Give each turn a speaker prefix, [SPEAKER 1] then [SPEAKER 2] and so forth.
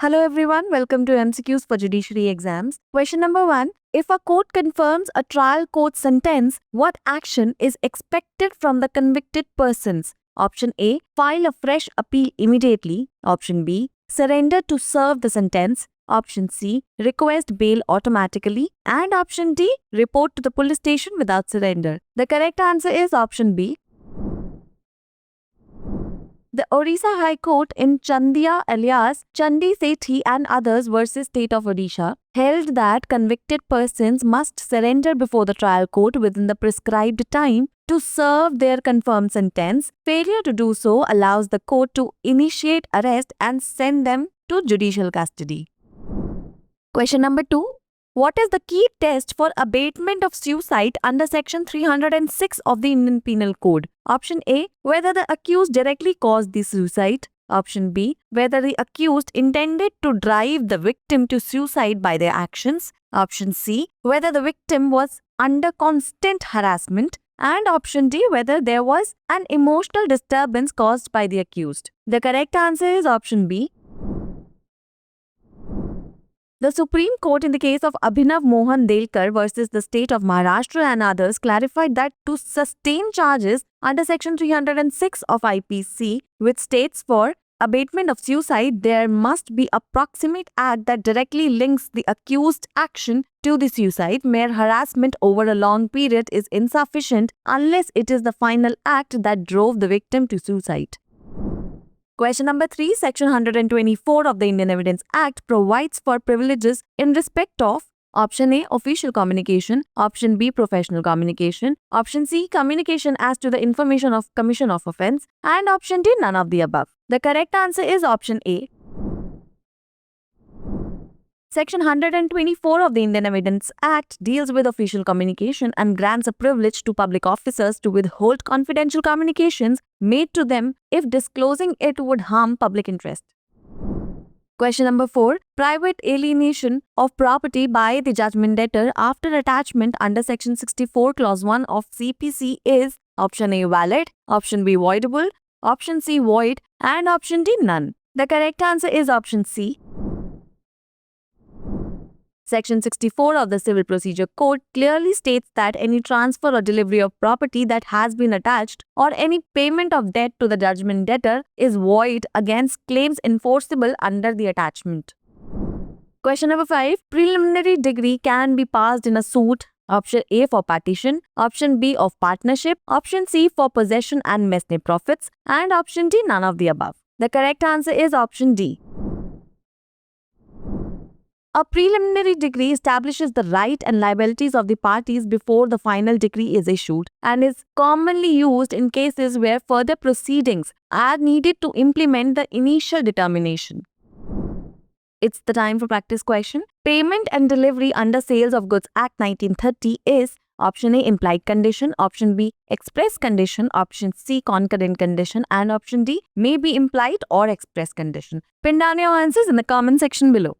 [SPEAKER 1] Hello everyone, welcome to MCQs for Judiciary Exams. Question number 1. If a court confirms a trial court sentence, what action is expected from the convicted persons? Option A. File a fresh appeal immediately. Option B. Surrender to serve the sentence. Option C. Request bail automatically. And option D. Report to the police station without surrender. The correct answer is option B. The Odisha High Court in Chandia alias Chandi Sethi and others versus State of Odisha held that convicted persons must surrender before the trial court within the prescribed time to serve their confirmed sentence. Failure to do so allows the court to initiate arrest and send them to judicial custody. Question number 2. What is the key test for abatement of suicide under Section 306 of the Indian Penal Code? Option A. Whether the accused directly caused the suicide. Option B. Whether the accused intended to drive the victim to suicide by their actions. Option C. Whether the victim was under constant harassment. And option D. Whether there was an emotional disturbance caused by the accused. The correct answer is option B. The Supreme Court in the case of Abhinav Mohan Delkar versus the state of Maharashtra and others clarified that to sustain charges under Section 306 of IPC, which states for abatement of suicide, there must be a proximate act that directly links the accused action to the suicide. Mere harassment over a long period is insufficient unless it is the final act that drove the victim to suicide. Question number 3. Section 124 of the Indian Evidence Act provides for privileges in respect of option A. Official communication, option B. Professional communication, option C. Communication as to the information of commission of offence, and option D. None of the above. The correct answer is option A. Section 124 of the Indian Evidence Act deals with official communication and grants a privilege to public officers to withhold confidential communications made to them if disclosing it would harm public interest. Question number 4. Private alienation of property by the judgment debtor after attachment under Section 64 Clause 1 of CPC is option A. Valid, option B. Voidable, option C. Void, and option D. None. The correct answer is option C. Section 64 of the Civil Procedure Code clearly states that any transfer or delivery of property that has been attached or any payment of debt to the judgment debtor is void against claims enforceable under the attachment. Question number 5. Preliminary degree can be passed in a suit. Option A for partition, option B of partnership, option C for possession and messe profits, and option D. None of the above. The correct answer is option D. A preliminary decree establishes the right and liabilities of the parties before the final decree is issued and is commonly used in cases where further proceedings are needed to implement the initial determination. It's the time for practice question. Payment and delivery under Sales of Goods Act 1930 is option A. Implied condition, option B. Express condition, option C. Concurrent condition, and option D. May be implied or express condition. Pin down your answers in the comment section below.